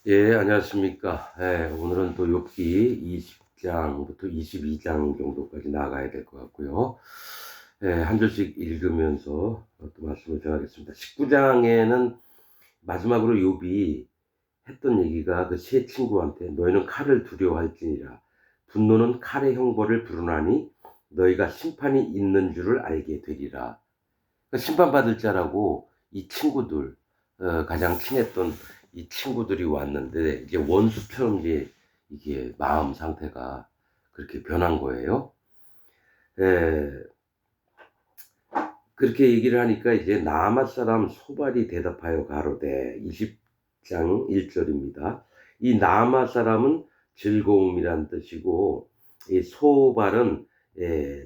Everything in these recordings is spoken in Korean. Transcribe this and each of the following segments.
예, 안녕하십니까. 예, 오늘은 또 욥기 20장부터 22장 정도까지 나가야 될 것 같고요. 예, 한 절씩 읽으면서 또 말씀을 전하겠습니다. 19장에는 마지막으로 욥이 했던 얘기가 그 세 친구한테 너희는 칼을 두려워할지니라. 분노는 칼의 형벌을 부르나니 너희가 심판이 있는 줄을 알게 되리라. 그러니까 심판받을 자라고 이 친구들, 가장 친했던 이 친구들이 왔는데 이제 원수처럼 이제 이게 마음 상태가 그렇게 변한 거예요. 예, 그렇게 얘기를 하니까 이제 나아맛 사람 소발이 대답하여 가로되 20장 1절입니다. 이 나아맛 사람은 즐거움이란 뜻이고 이 소발은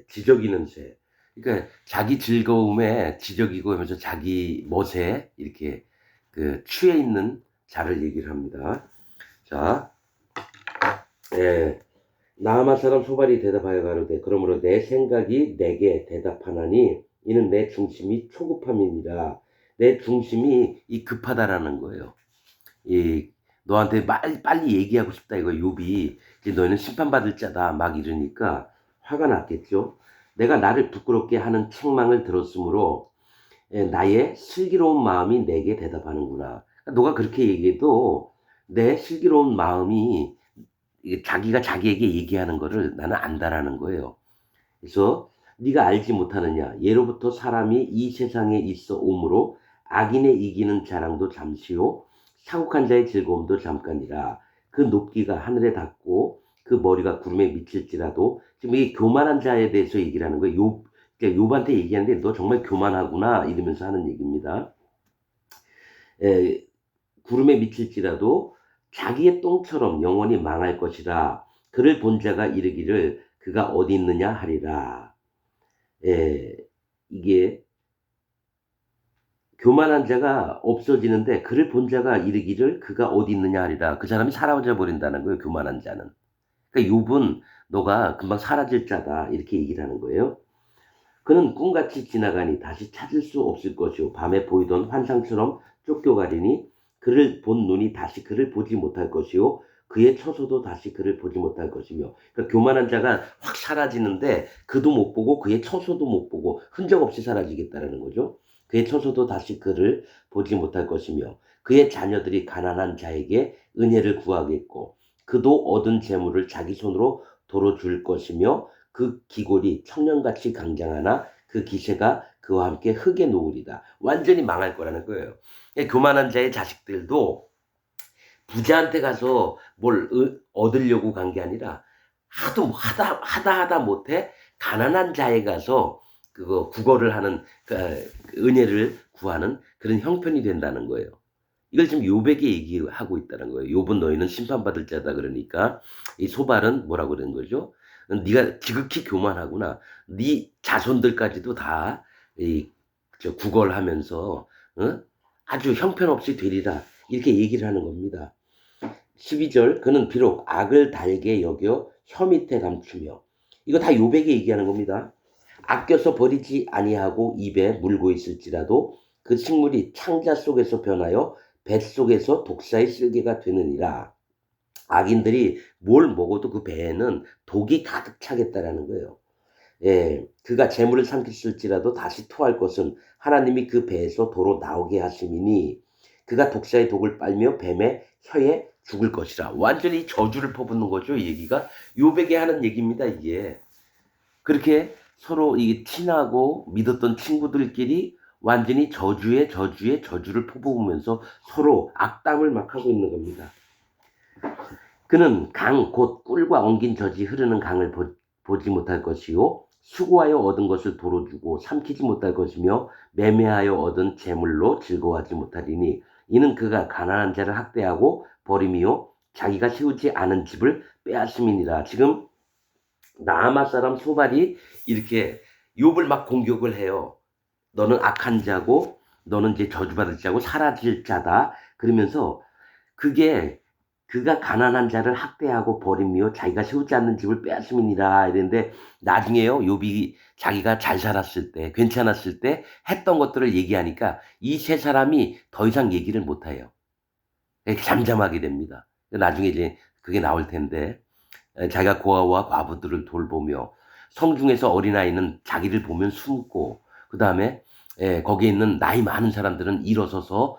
지적이는 새. 그러니까 자기 즐거움에 지적이고 하면서 자기 멋에 이렇게 그 취해 있는 자를 얘기를 합니다. 자, 예, 나아만 사람 소발이 대답하여 가로되 그러므로 내 생각이 내게 대답하나니 이는 내 중심이 초급함이니라. 내 중심이 이 급하다라는 거예요. 이 너한테 빨리 얘기하고 싶다 이거 욥이 이제 너희는 심판받을 자다 막 이러니까 화가 났겠죠. 내가 나를 부끄럽게 하는 책망을 들었으므로 나의 슬기로운 마음이 내게 대답하는구나. 그러니까 너가 그렇게 얘기해도 내 슬기로운 마음이 자기가 자기에게 얘기하는 거를 나는 안다라는 거예요. 그래서 네가 알지 못하느냐 예로부터 사람이 이 세상에 있어 오므로 악인의 이기는 자랑도 잠시요 사국한 자의 즐거움도 잠깐이라. 그 높기가 하늘에 닿고 그 머리가 구름에 미칠지라도 지금 이 교만한 자에 대해서 얘기를 하는 거예요. 욥한테 얘기하는데 너 정말 교만하구나 이러면서 하는 얘기입니다. 에, 구름에 미칠지라도 자기의 똥처럼 영원히 망할 것이라. 그를 본 자가 이르기를 그가 어디 있느냐 하리라. 예, 이게 교만한 자가 없어지는데 그를 본 자가 이르기를 그가 어디 있느냐 하리라. 그 사람이 사라져 버린다는 거예요. 교만한 자는. 그러니까 욥은 너가 금방 사라질 자다 이렇게 얘기를 하는 거예요. 그는 꿈같이 지나가니 다시 찾을 수 없을 것이요 밤에 보이던 환상처럼 쫓겨가리니 그를 본 눈이 다시 그를 보지 못할 것이요 그의 처소도 다시 그를 보지 못할 것이며. 그러니까 교만한 자가 확 사라지는데 그도 못 보고 그의 처소도 못 보고 흔적 없이 사라지겠다는 거죠. 그의 처소도 다시 그를 보지 못할 것이며 그의 자녀들이 가난한 자에게 은혜를 구하겠고 그도 얻은 재물을 자기 손으로 도로 줄 것이며 그 기골이 청년같이 강장하나 그 기세가 그와 함께 흙에 놓으리다. 완전히 망할 거라는 거예요. 교만한 자의 자식들도 부자한테 가서 뭘 얻으려고 간 게 아니라 하도 하다 못해 가난한 자에 가서 그거 구걸을 하는 그 은혜를 구하는 그런 형편이 된다는 거예요. 이걸 지금 욥에게 얘기하고 있다는 거예요. 욥은 너희는 심판받을 자다 그러니까 이 소발은 뭐라고 그러는 거죠? 네가 지극히 교만하구나. 네 자손들까지도 다 이 구걸하면서 아주 형편없이 되리라. 이렇게 얘기를 하는 겁니다. 12절 그는 비록 악을 달게 여겨 혀 밑에 감추며. 이거 다 욥에게 얘기하는 겁니다. 아껴서 버리지 아니하고 입에 물고 있을지라도 그 식물이 창자 속에서 변하여 뱃속에서 독사의 쓸개가 되느니라. 악인들이 뭘 먹어도 그 배에는 독이 가득 차겠다라는 거예요. 예, 그가 재물을 삼켰을지라도 다시 토할 것은 하나님이 그 배에서 도로 나오게 하심이니 그가 독사의 독을 빨며 뱀의 혀에 죽을 것이라. 완전히 저주를 퍼붓는 거죠. 이 얘기가 요백에 하는 얘기입니다. 이게 그렇게 서로 이 친하고 믿었던 친구들끼리 완전히 저주에 저주를 퍼부으면서 서로 악담을 막 하고 있는 겁니다. 그는 강 곧 꿀과 엉긴 젖이 흐르는 강을 보지 못할 것이요 수고하여 얻은 것을 도로 주고 삼키지 못할 것이며 매매하여 얻은 재물로 즐거워하지 못하리니 이는 그가 가난한 자를 학대하고 버림이요 자기가 세우지 않은 집을 빼앗음이니라. 지금 나아마 사람 소발이 이렇게 욥을 막 공격을 해요. 너는 악한 자고 너는 이제 저주받을 자고 사라질 자다. 그러면서 그게 그가 가난한 자를 학대하고 버림이요 자기가 세우지 않는 집을 빼앗음이니라 이랬는데 나중에요 욥이 자기가 잘 살았을 때 괜찮았을 때 했던 것들을 얘기하니까 이 세 사람이 더 이상 얘기를 못해요. 잠잠하게 됩니다. 나중에 이제 그게 나올 텐데 자기가 고아와 과부들을 돌보며 성중에서 어린아이는 자기를 보면 숨고 그다음에 거기에 있는 나이 많은 사람들은 일어서서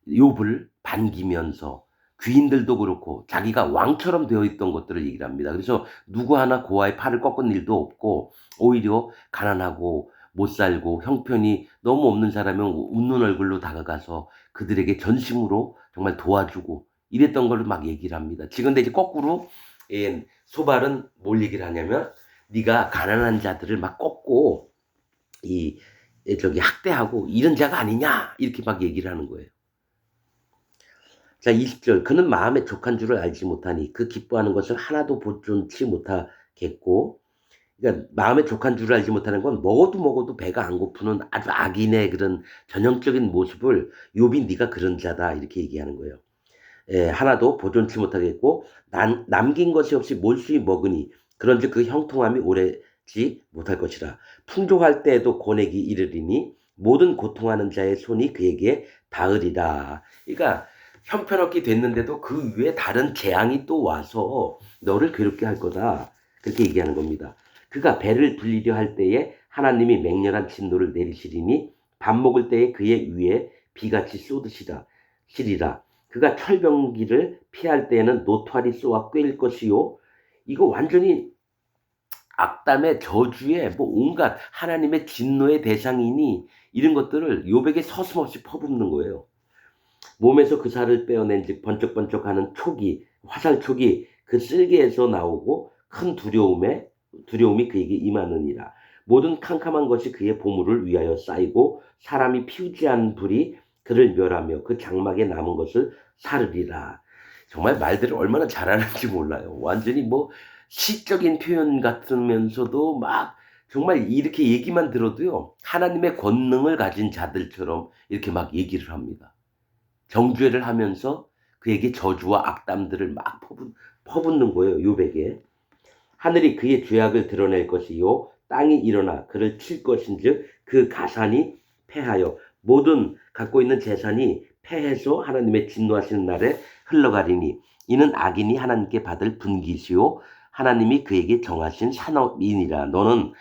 욥을 반기면서 귀인들도 그렇고 자기가 왕처럼 되어 있던 것들을 얘기를 합니다. 그래서 누구 하나 고아의 팔을 꺾은 일도 없고 오히려 가난하고 못 살고 형편이 너무 없는 사람은 웃는 얼굴로 다가가서 그들에게 전심으로 정말 도와주고 이랬던 걸 막 얘기를 합니다. 지금 근데 이제 거꾸로 소발은 뭘 얘기를 하냐면 네가 가난한 자들을 막 꺾고 이 저기 학대하고 이런 자가 아니냐 이렇게 막 얘기를 하는 거예요. 자, 20절. 그는 마음에 족한 줄을 알지 못하니 그 기뻐하는 것을 하나도 보존치 못하겠고, 그러니까 마음에 족한 줄을 알지 못하는 건 먹어도 배가 안 고프는 아주 악인의 그런 전형적인 모습을 욥이 네가 그런 자다 이렇게 얘기하는 거예요. 하나도 보존치 못하겠고 남긴 것이 없이 몰수히 먹으니 그런즉 그 형통함이 오래지 못할 것이라. 풍족할 때에도 고내기 이르리니 모든 고통하는 자의 손이 그에게 닿으리라. 그러니까 형편없게 됐는데도 그 위에 다른 재앙이 또 와서 너를 괴롭게 할 거다. 그렇게 얘기하는 겁니다. 그가 배를 불리려 할 때에 하나님이 맹렬한 진노를 내리시리니 밥 먹을 때에 그의 위에 비같이 쏟으시리라. 그가 철병기를 피할 때에는 노토알이 쏘아 꿰일 것이요. 이거 완전히 악담의 저주에 뭐 온갖 하나님의 진노의 대상이니 이런 것들을 욥에게 서슴없이 퍼붓는 거예요. 몸에서 그 살을 빼어낸 즉 번쩍번쩍하는 촉이 화살촉이 그 쓸개에서 나오고 큰 두려움이 그에게 임하느니라. 모든 캄캄한 것이 그의 보물을 위하여 쌓이고 사람이 피우지 않은 불이 그를 멸하며 그 장막에 남은 것을 사르리라. 정말 말들을 얼마나 잘하는지 몰라요. 완전히 뭐 시적인 표현 같으면서도 막 정말 이렇게 얘기만 들어도요. 하나님의 권능을 가진 자들처럼 이렇게 막 얘기를 합니다. 정죄를 하면서 그에게 저주와 악담들을 막 퍼붓는 거예요. 욥에게. 하늘이 그의 죄악을 드러낼 것이요 땅이 일어나 그를 칠 것인즉 그 가산이 패하여 모든 갖고 있는 재산이 패해서 하나님의 진노하시는 날에 흘러가리니 이는 악인이 하나님께 받을 분깃이요 하나님이 그에게 정하신 산업이니라. 너는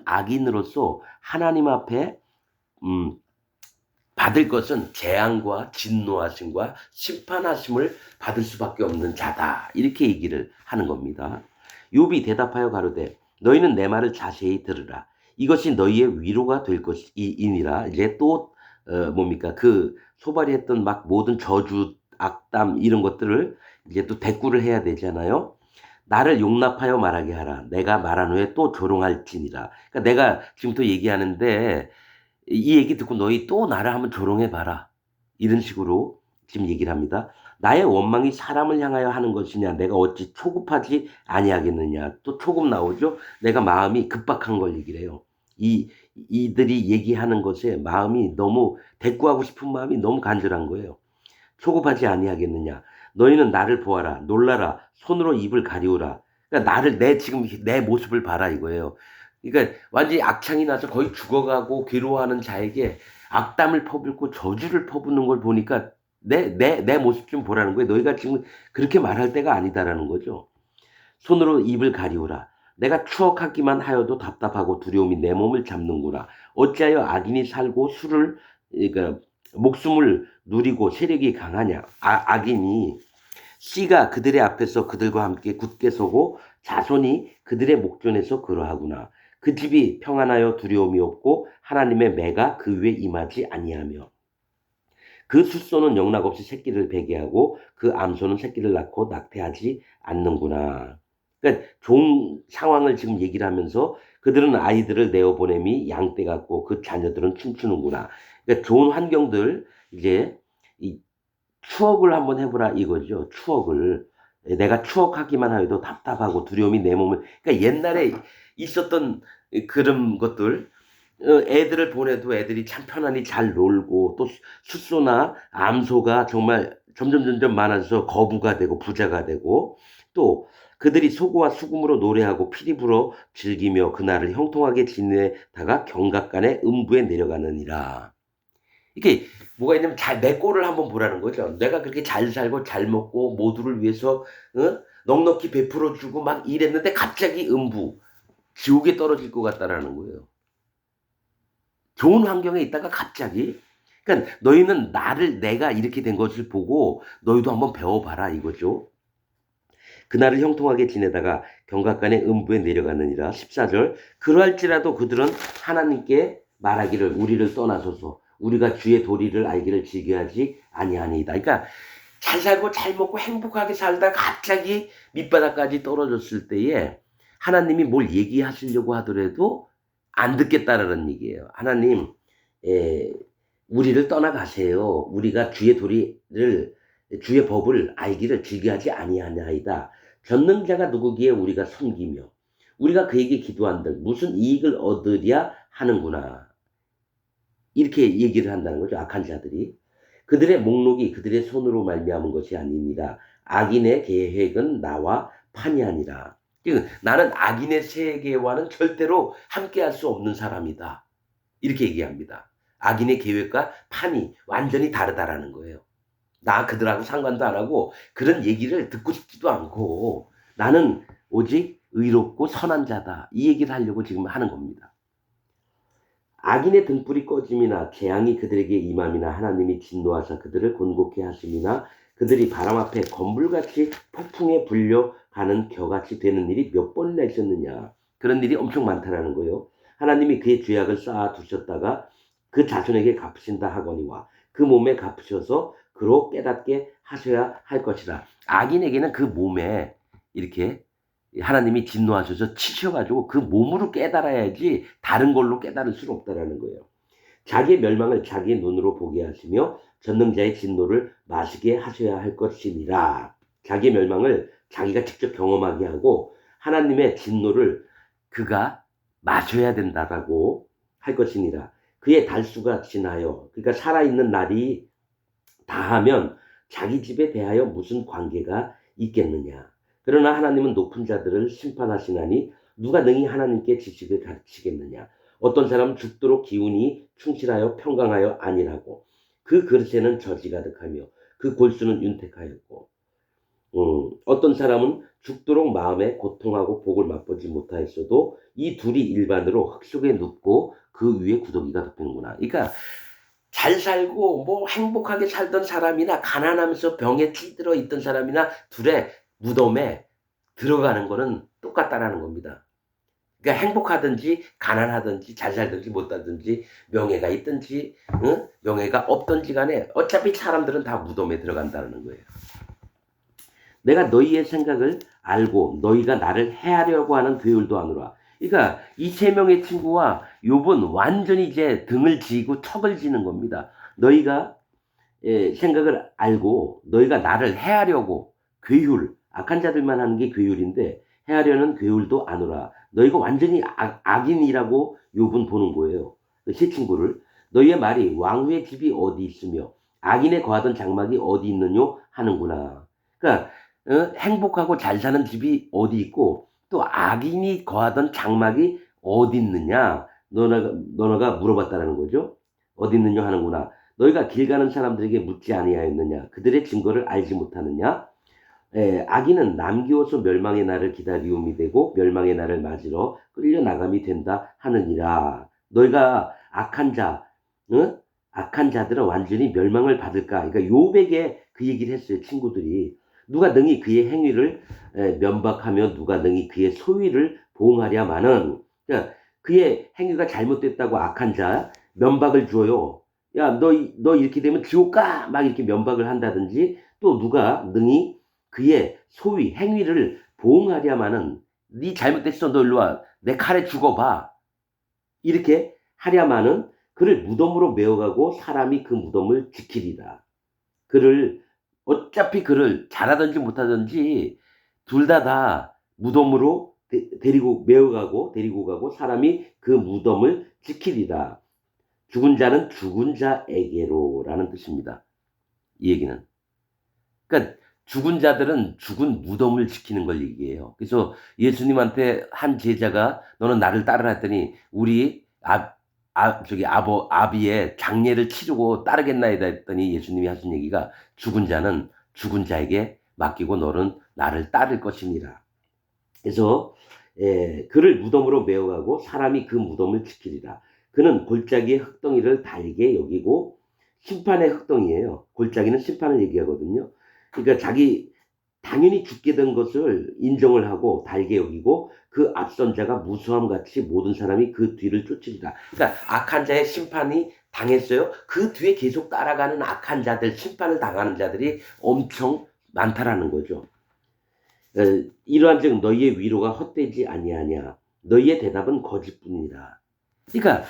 악인으로서 하나님 앞에 받을 것은 재앙과 진노하심과 심판하심을 받을 수밖에 없는 자다. 이렇게 얘기를 하는 겁니다. 욥이 대답하여 가로되 너희는 내 말을 자세히 들으라. 이것이 너희의 위로가 될 것이니라. 이제 또 뭡니까 그 소발이 했던 막 모든 저주, 악담 이런 것들을 이제 또 대꾸를 해야 되잖아요. 나를 용납하여 말하게 하라. 내가 말한 후에 또 조롱할지니라. 그러니까 내가 지금부터 얘기하는데 이 얘기 듣고 너희 또 나를 한번 조롱해 봐라. 이런 식으로 지금 얘기를 합니다. 나의 원망이 사람을 향하여 하는 것이냐 내가 어찌 초급하지 아니하겠느냐. 또 초급 나오죠. 내가 마음이 급박한 걸 얘기를 해요. 이들이 얘기하는 것에 마음이 너무 대꾸하고 싶은 마음이 너무 간절한 거예요. 초급하지 아니하겠느냐. 너희는 나를 보아라. 놀라라. 손으로 입을 가리우라. 그러니까 지금 내 모습을 봐라 이거예요. 그러니까 완전히 악창이 나서 거의 죽어가고 괴로워하는 자에게 악담을 퍼붓고 저주를 퍼붓는 걸 보니까 내 모습 좀 보라는 거예요. 너희가 지금 그렇게 말할 때가 아니다라는 거죠. 손으로 입을 가리우라. 내가 추억하기만 하여도 답답하고 두려움이 내 몸을 잡는구나. 어찌하여 악인이 살고 그러니까 목숨을 누리고 세력이 강하냐. 악인이 씨가 그들의 앞에서 그들과 함께 굳게 서고 자손이 그들의 목전에서 그러하구나. 그 집이 평안하여 두려움이 없고 하나님의 매가 그 위에 임하지 아니하며 그 숫소는 영락없이 새끼를 베게 하고 그 암소는 새끼를 낳고 낙태하지 않는구나. 그러니까 좋은 상황을 지금 얘기를 하면서 그들은 아이들을 내어보내미 양떼 같고 그 자녀들은 춤추는구나. 그러니까 좋은 환경들 이제 이 추억을 한번 해보라 이거죠. 추억을. 내가 추억하기만 하여도 답답하고 두려움이 내 몸을. 그러니까 옛날에 있었던 그런 것들. 애들을 보내도 애들이 참 편안히 잘 놀고 또 숫소나 암소가 정말 점점 많아져서 거부가 되고 부자가 되고 또 그들이 소고와 수금으로 노래하고 피리 불어 즐기며 그날을 형통하게 지내다가 경각간에 음부에 내려가느니라. 이게 뭐가 있냐면 내 꼴을 한번 보라는 거죠. 내가 그렇게 잘 살고 잘 먹고 모두를 위해서 넉넉히 베풀어 주고 막 이랬는데 갑자기 지옥에 떨어질 것 같다라는 거예요. 좋은 환경에 있다가 갑자기 그러니까 너희는 내가 이렇게 된 것을 보고 너희도 한번 배워봐라 이거죠. 그날을 형통하게 지내다가 경각간에 음부에 내려가느니라. 14절 그러할지라도 그들은 하나님께 말하기를 우리를 떠나소서 우리가 주의 도리를 알기를 즐겨하지 아니하니이다. 그러니까 잘 살고 잘 먹고 행복하게 살다가 갑자기 밑바닥까지 떨어졌을 때에 하나님이 뭘 얘기하시려고 하더라도 안 듣겠다라는 얘기예요. 하나님 우리를 떠나가세요. 우리가 주의 법을 알기를 즐겨하지 아니하나이다. 전능자가 누구기에 우리가 섬기며 우리가 그에게 기도한들 무슨 이익을 얻으랴 하는구나. 이렇게 얘기를 한다는 거죠. 악한 자들이. 그들의 목록이 그들의 손으로 말미암은 것이 아닙니다. 악인의 계획은 나와 판이 아니라. 나는 악인의 세계와는 절대로 함께할 수 없는 사람이다. 이렇게 얘기합니다. 악인의 계획과 판이 완전히 다르다라는 거예요. 나 그들하고 상관도 안 하고 그런 얘기를 듣고 싶지도 않고 나는 오직 의롭고 선한 자다. 이 얘기를 하려고 지금 하는 겁니다. 악인의 등불이 꺼짐이나 재앙이 그들에게 임함이나 하나님이 진노하사 그들을 곤곡해 하심이나 그들이 바람 앞에 건불같이 폭풍에 불려가는 겨같이 되는 일이 몇 번이나 있었느냐. 그런 일이 엄청 많다라는 거예요. 하나님이 그의 죄악을 쌓아 두셨다가 그 자손에게 갚으신다 하거니와 그 몸에 갚으셔서 그로 깨닫게 하셔야 할 것이라. 악인에게는 그 몸에 이렇게 하나님이 진노하셔서 치셔가지고 그 몸으로 깨달아야지 다른 걸로 깨달을 수는 없다라는 거예요. 자기의 멸망을 자기의 눈으로 보게 하시며 전능자의 진노를 마시게 하셔야 할 것이니라. 자기의 멸망을 자기가 직접 경험하게 하고 하나님의 진노를 그가 마셔야 된다라고 할 것이니라. 그의 달수가 지나요. 그러니까 살아있는 날이 다하면 자기 집에 대하여 무슨 관계가 있겠느냐. 그러나 하나님은 높은 자들을 심판하시나니 누가 능히 하나님께 지식을 가르치겠느냐. 어떤 사람은 죽도록 기운이 충실하여 평강하여 아니라고. 그 그릇에는 저지 가득하며 그 골수는 윤택하였고 어떤 사람은 죽도록 마음에 고통하고 복을 맛보지 못하였어도 이 둘이 일반으로 흙 속에 눕고 그 위에 구더기가 덮이는구나. 그러니까 잘 살고 뭐 행복하게 살던 사람이나 가난하면서 병에 찌들어 있던 사람이나 둘의 무덤에 들어가는 거는 똑같다라는 겁니다. 그러니까 행복하든지 가난하든지 잘 살든지 못 살든지 명예가 있든지 명예가 없든지 간에 어차피 사람들은 다 무덤에 들어간다는 거예요. 내가 너희의 생각을 알고 너희가 나를 해하려고 하는 괴울도 하노라. 그러니까 이 세 명의 친구와 욥은 완전히 이제 등을 지고 턱을 지는 겁니다. 너희가 생각을 알고 너희가 나를 해하려고 괴울, 악한 자들만 하는 게 괴울인데 해하려는 괴울도 아노라. 너희가 완전히 악인이라고 욥은 보는 거예요. 세 친구를. 너희의 말이 왕후의 집이 어디 있으며 악인의 거하던 장막이 어디 있느뇨 하는구나. 그러니까 행복하고 잘 사는 집이 어디 있고 또 악인이 거하던 장막이 어디 있느냐 너네가 물어봤다라는 거죠. 어디 있느냐 하는구나. 너희가 길 가는 사람들에게 묻지 아니하였느냐. 그들의 증거를 알지 못하느냐. 악인은 남기워서 멸망의 날을 기다리움이 되고 멸망의 날을 맞으러 끌려나감이 된다 하느니라. 너희가 악한 자들은 완전히 멸망을 받을까. 그러니까 욥에게 그 얘기를 했어요. 친구들이. 누가 능히 그의 행위를 면박하며 누가 능히 그의 소위를 보응하랴마는. 그러니까 그의 행위가 잘못됐다고 악한 자 면박을 줘요. 야, 너 이렇게 되면 지옥 가! 막 이렇게 면박을 한다든지 또 누가 능히 그의 소위, 행위를 보응하랴마는 네 잘못됐어. 너 일로 와. 내 칼에 죽어봐. 이렇게 하랴마는 그를 무덤으로 메어가고 사람이 그 무덤을 지키리라. 어차피 그를 잘하든지 못하든지 둘 다 무덤으로 데리고 가고 사람이 그 무덤을 지키리라. 죽은 자는 죽은 자에게로라는 뜻입니다. 이 얘기는. 그러니까 죽은 자들은 죽은 무덤을 지키는 걸 얘기해요. 그래서 예수님한테 한 제자가 너는 나를 따르라 했더니 우리 아비의 장례를 치르고 따르겠나이다 했더니 예수님이 하신 얘기가 죽은 자는 죽은 자에게 맡기고 너는 나를 따를 것이니라. 그래서 그를 무덤으로 메어가고 사람이 그 무덤을 지키리라. 그는 골짜기의 흙덩이를 달게 여기고 심판의 흙덩이예요. 골짜기는 심판을 얘기하거든요. 그러니까 자기 당연히 죽게 된 것을 인정을 하고 달게 여기고 그 앞선 자가 무수함 같이 모든 사람이 그 뒤를 쫓으리라. 그러니까 악한 자의 심판이 당했어요. 그 뒤에 계속 따라가는 악한 자들, 심판을 당하는 자들이 엄청 많다라는 거죠. 이러한즉 너희의 위로가 헛되지 아니하냐. 너희의 대답은 거짓뿐이라. 그러니까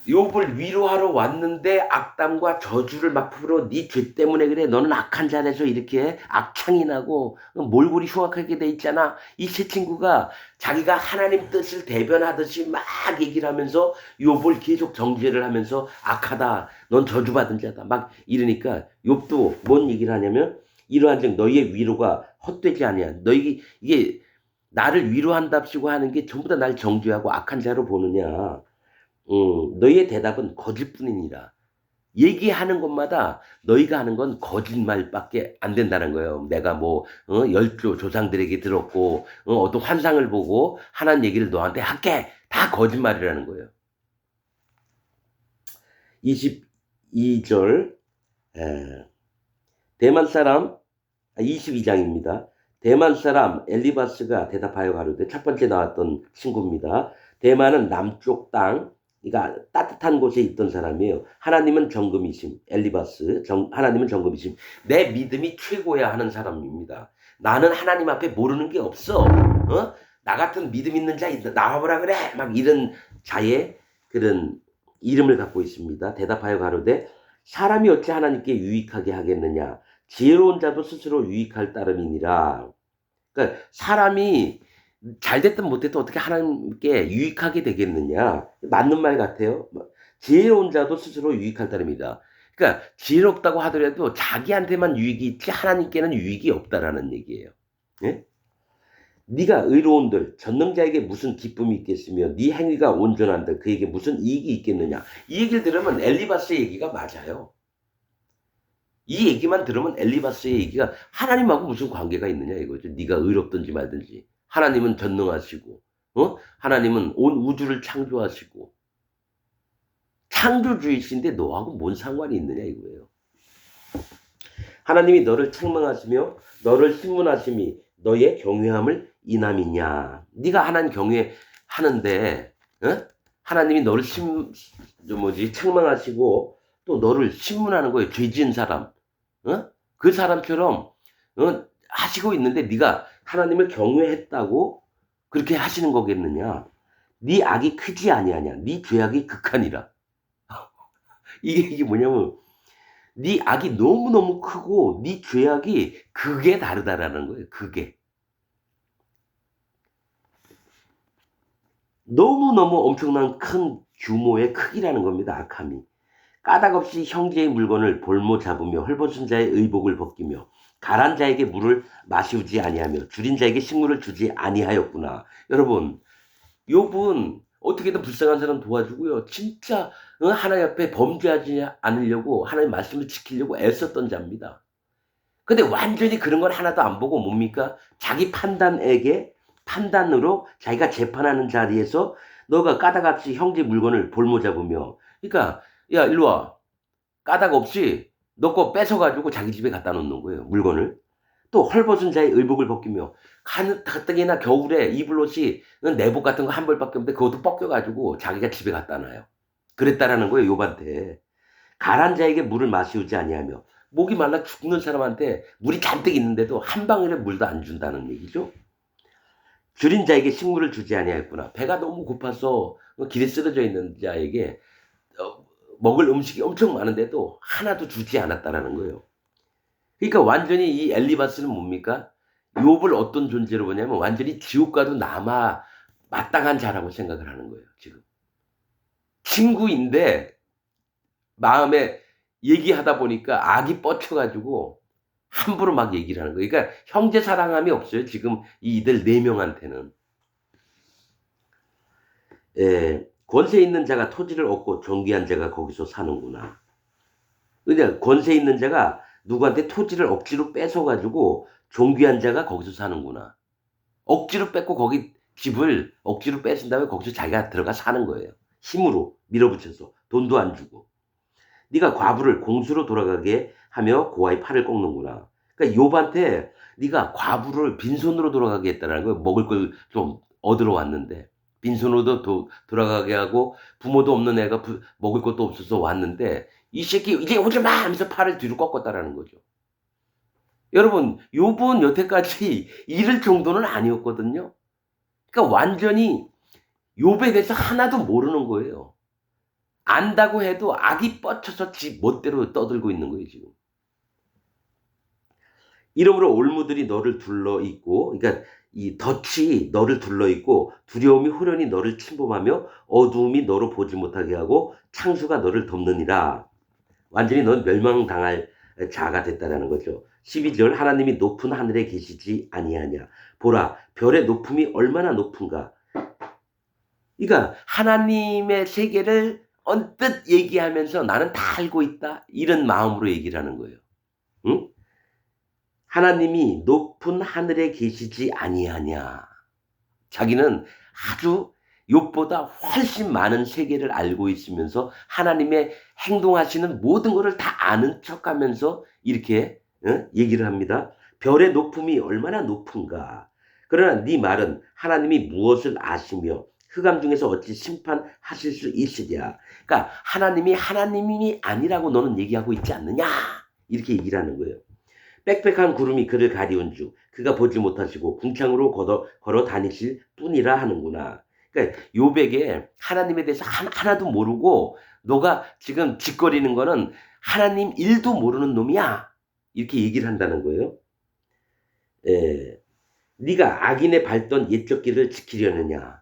욥을 위로하러 왔는데 악담과 저주를 막 풀어 네 죄 때문에 그래. 너는 악한 자라서 이렇게 악창이 나고 몰골이 흉악하게 돼 있잖아. 이 세 친구가 자기가 하나님 뜻을 대변하듯이 막 얘기를 하면서 욥을 계속 정죄를 하면서 악하다. 넌 저주받은 자다. 막 이러니까 욥도 뭔 얘기를 하냐면 이러한즉 너희의 위로가 헛되지 아니야. 너희 이게 나를 위로한답시고 하는 게 전부 다 날 정죄하고 악한 자로 보느냐. 너희의 대답은 거짓뿐이니라. 얘기하는 것마다 너희가 하는 건 거짓말밖에 안 된다는 거예요. 내가 뭐 열조 조상들에게 들었고 어떤 환상을 보고 하나님 얘기를 너한테 할게. 다 거짓말이라는 거예요. 22절 대만 사람 22장입니다. 대만 사람 엘리바스가 대답하여 가로되 첫 번째 나왔던 친구입니다. 대만은 남쪽 땅, 그러니까 따뜻한 곳에 있던 사람이에요. 하나님은 정금이심, 엘리바스, 하나님은 정금이심. 내 믿음이 최고야 하는 사람입니다. 나는 하나님 앞에 모르는 게 없어. 나 같은 믿음 있는 자 있다. 나와보라 그래. 막 이런 자의 그런 이름을 갖고 있습니다. 대답하여 가로되 사람이 어찌 하나님께 유익하게 하겠느냐. 지혜로운 자도 스스로 유익할 따름이니라. 그러니까 사람이 잘됐든 못됐든 어떻게 하나님께 유익하게 되겠느냐. 맞는 말 같아요. 지혜로운 자도 스스로 유익할 따름이다. 그러니까 지혜롭다고 하더라도 자기한테만 유익이 있지 하나님께는 유익이 없다라는 얘기예요. 예? 네가 의로운들 전능자에게 무슨 기쁨이 있겠으며 네 행위가 온전한들 그에게 무슨 이익이 있겠느냐. 이 얘기를 들으면 엘리바스의 얘기가 맞아요. 이 얘기만 들으면 엘리바스의 얘기가 하나님하고 무슨 관계가 있느냐 이거죠. 네가 의롭든지 말든지. 하나님은 전능하시고 하나님은 온 우주를 창조하시고 창조주이신데 너하고 뭔 상관이 있느냐 이거예요. 하나님이 너를 책망하시며 너를 신문하심이 너의 경외함을 인함이냐. 네가 하나님 경외하는데 하나님이 너를 책망하시고 또 너를 신문하는 거예요. 죄 지은 사람. 그 사람처럼 하시고 있는데 네가 하나님을 경외했다고 그렇게 하시는 거겠느냐. 네 악이 크지 아니하냐. 네 죄악이 극하니라. 이게 뭐냐면 네 악이 너무너무 크고 네 죄악이 극에 다르다라는 거예요. 극에. 너무너무 엄청난 큰 규모의 크기라는 겁니다. 악함이. 까닭없이 형제의 물건을 볼모 잡으며 헐벗은 자의 의복을 벗기며 가란 자에게 물을 마시우지 아니하며 줄인 자에게 식물을 주지 아니하였구나. 여러분, 욥은 어떻게든 불쌍한 사람 도와주고요. 진짜 하나님 앞에 범죄하지 않으려고 하나님 말씀을 지키려고 애썼던 자입니다. 근데 완전히 그런 건 하나도 안 보고 뭡니까? 자기 판단으로 자기가 재판하는 자리에서 너가 까닭없이 형제 물건을 볼모 잡으며 그러니까 야 일로 와. 까닭 없이 너 거 뺏어가지고 자기 집에 갖다 놓는 거예요. 물건을. 또 헐벗은 자의 의복을 벗기며 가뜩이나 겨울에 입을 옷이 내복 같은 거 한 벌밖에 없는데 그것도 벗겨가지고 자기가 집에 갖다 놔요. 그랬다라는 거예요. 욥한테. 가란 자에게 물을 마시우지 아니하며 목이 말라 죽는 사람한테 물이 잔뜩 있는데도 한 방울의 물도 안 준다는 얘기죠. 줄인 자에게 식물을 주지 아니하였구나. 배가 너무 고파서 길에 쓰러져 있는 자에게 먹을 음식이 엄청 많은데도 하나도 주지 않았다라는 거예요. 그러니까 완전히 이 엘리바스는 뭡니까? 욥을 어떤 존재로 보냐면 완전히 지옥과도 남아 마땅한 자라고 생각을 하는 거예요. 지금 친구인데 마음에 얘기하다 보니까 악이 뻗쳐가지고 함부로 막 얘기를 하는 거예요. 그러니까 형제 사랑함이 없어요. 지금 이들 4명한테는. 권세 있는 자가 토지를 얻고 존귀한 자가 거기서 사는구나. 그러니까 권세 있는 자가 누구한테 토지를 억지로 뺏어가지고 존귀한 자가 거기서 사는구나. 억지로 뺏고 거기 집을 억지로 뺏은 다음에 거기서 자기가 들어가 사는 거예요. 힘으로 밀어붙여서 돈도 안 주고. 네가 과부를 공수로 돌아가게 하며 고아의 팔을 꺾는구나. 그러니까 욥한테 네가 과부를 빈손으로 돌아가게 했다라는 거예요. 먹을 걸 좀 얻으러 왔는데 빈손으로 돌아가게 하고 부모도 없는 애가 먹을 것도 없어서 왔는데 이 새끼 이제 오지 마 하면서 팔을 뒤로 꺾었다라는 거죠. 여러분 욥은 여태까지 이럴 정도는 아니었거든요. 그러니까 완전히 욥에 대해서 하나도 모르는 거예요. 안다고 해도 악이 뻗쳐서 지 멋대로 떠들고 있는 거예요 지금. 이러므로 올무들이 너를 둘러 있고, 그러니까 이 덫이 너를 둘러 있고 두려움이 호련히 너를 침범하며 어두움이 너로 보지 못하게 하고 창수가 너를 덮느니라. 완전히 넌 멸망당할 자가 됐다라는 거죠. 12절 하나님이 높은 하늘에 계시지 아니하냐. 보라 별의 높음이 얼마나 높은가. 그러니까 하나님의 세계를 언뜻 얘기하면서 나는 다 알고 있다. 이런 마음으로 얘기를 하는 거예요. 응? 하나님이 높은 하늘에 계시지 아니하냐. 자기는 아주 욥보다 훨씬 많은 세계를 알고 있으면서 하나님의 행동하시는 모든 것을 다 아는 척하면서 이렇게 얘기를 합니다. 별의 높음이 얼마나 높은가. 그러나 네 말은 하나님이 무엇을 아시며 흑암 중에서 어찌 심판하실 수 있으랴. 그러니까 하나님이 아니라고 너는 얘기하고 있지 않느냐. 이렇게 얘기를 하는 거예요. 빽빽한 구름이 그를 가리운 중 그가 보지 못하시고 궁창으로 걸어 다니실 뿐이라 하는구나. 그러니까 욥에게 하나님에 대해서 하나도 모르고 너가 지금 짓거리는 거는 하나님 일도 모르는 놈이야. 이렇게 얘기를 한다는 거예요. 네가 악인의 밟던 옛적 길을 지키려느냐.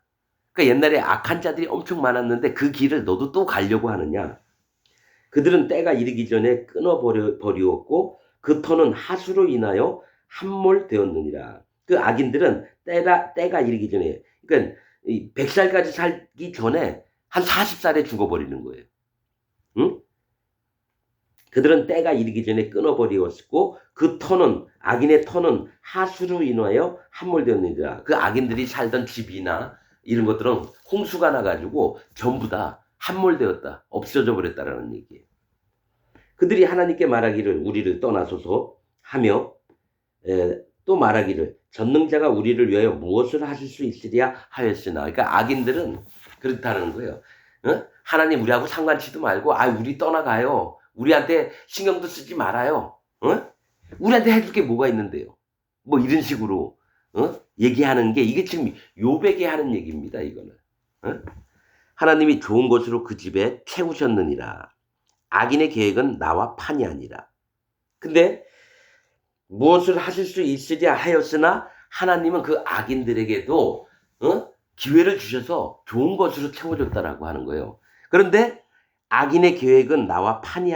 그러니까 옛날에 악한 자들이 엄청 많았는데 그 길을 너도 또 가려고 하느냐. 그들은 때가 이르기 전에 끊어버리었고 그 터는 하수로 인하여 함몰되었느니라. 그 악인들은 때가 이르기 전에, 그러니까 100살까지 살기 전에 한 40살에 죽어버리는 거예요. 응? 그들은 때가 이르기 전에 끊어버리었고 그 터는, 악인의 터는 하수로 인하여 함몰되었느니라. 그 악인들이 살던 집이나 이런 것들은 홍수가 나가지고 전부 다 함몰되었다. 없어져 버렸다라는 얘기예요. 그들이 하나님께 말하기를 우리를 떠나소서 하며 또 말하기를 전능자가 우리를 위하여 무엇을 하실 수 있으랴 하였으나. 그러니까 악인들은 그렇다는 거예요. 하나님 우리하고 상관치도 말고 우리 떠나가요. 우리한테 신경도 쓰지 말아요. 우리한테 해줄 게 뭐가 있는데요. 뭐 이런 식으로 얘기하는 게 이게 지금 욥에게 하는 얘기입니다. 이거는. 하나님이 좋은 것으로 그 집에 채우셨느니라. 악인의 계획은 나와 판이 아니라. 근데 무엇을 하실 수 있으랴 하였으나 하나님은 그 악인들에게도 기회를 주셔서 좋은 것으로 채워줬다라고 하는 거예요. 그런데 악인의 계획은 나와 판이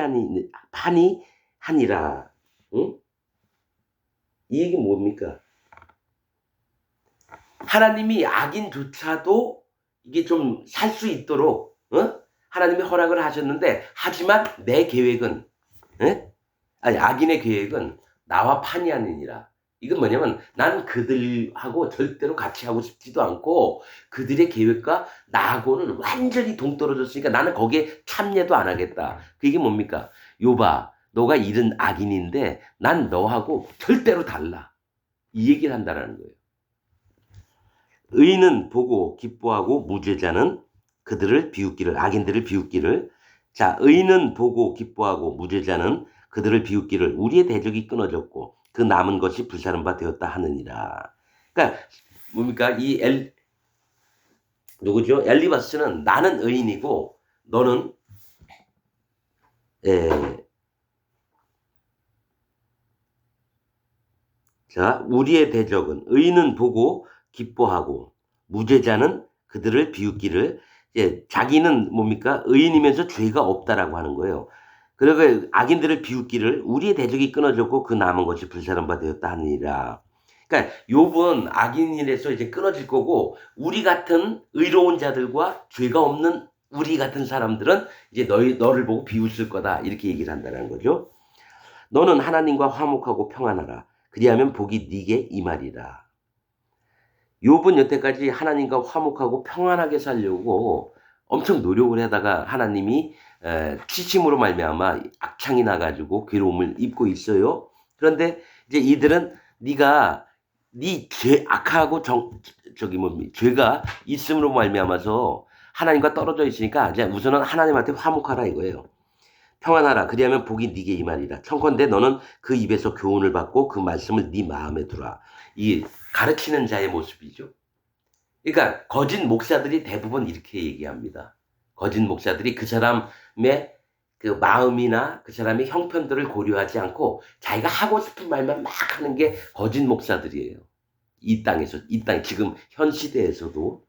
하니라. 이 얘기 뭡니까? 하나님이 악인조차도 이게 좀 살 수 있도록 하나님이 허락을 하셨는데, 하지만 내 계획은, 악인의 계획은 나와 판이 아니니라. 이건 뭐냐면 난 그들하고 절대로 같이 하고 싶지도 않고 그들의 계획과 나하고는 완전히 동떨어졌으니까 나는 거기에 참여도 안 하겠다. 그게 뭡니까? 욥아, 너가 이런 악인인데 난 너하고 절대로 달라. 이 얘기를 한다는 거예요. 의인은 보고 기뻐하고 무죄자는 그들을 비웃기를, 악인들을 비웃기를. 자, 의인은 보고 기뻐하고 무죄자는 그들을 비웃기를. 우리의 대적이 끊어졌고 그 남은 것이 불사른 바 되었다 하느니라. 그러니까 뭡니까? 누구죠? 엘리바스는 나는 의인이고 너는 자, 우리의 대적은 의인은 보고 기뻐하고 무죄자는 그들을 비웃기를. 자기는 뭡니까? 의인이면서 죄가 없다라고 하는 거예요. 그러니까 악인들을 비웃기를. 우리의 대적이 끊어졌고 그 남은 것이 불사른 바 되었다 하느니라. 그러니까 욥은 악인일에서 이제 끊어질 거고 우리 같은 의로운 자들과 죄가 없는 우리 같은 사람들은 이제 너를 보고 비웃을 거다 이렇게 얘기를 한다는 거죠. 너는 하나님과 화목하고 평안하라. 그리하면 복이 네게 임하리라. 욥은 여태까지 하나님과 화목하고 평안하게 살려고 엄청 노력을 하다가 하나님이 취침으로 말미암아 악창이 나가지고 괴로움을 입고 있어요. 그런데 이제 이들은 네가 네 죄 악하고 죄가 있음으로 말미암아서 하나님과 떨어져 있으니까 이제 우선은 하나님한테 화목하라 이거예요. 평안하라. 그리하면 복이 네게 임하리라. 청컨대 너는 그 입에서 교훈을 받고 그 말씀을 네 마음에 두라. 이 가르치는 자의 모습이죠. 그러니까 거짓 목사들이 대부분 이렇게 얘기합니다. 거짓 목사들이 그 사람의 그 마음이나 그 사람의 형편들을 고려하지 않고 자기가 하고 싶은 말만 막 하는 게 거짓 목사들이에요. 이 땅 지금 현 시대에서도.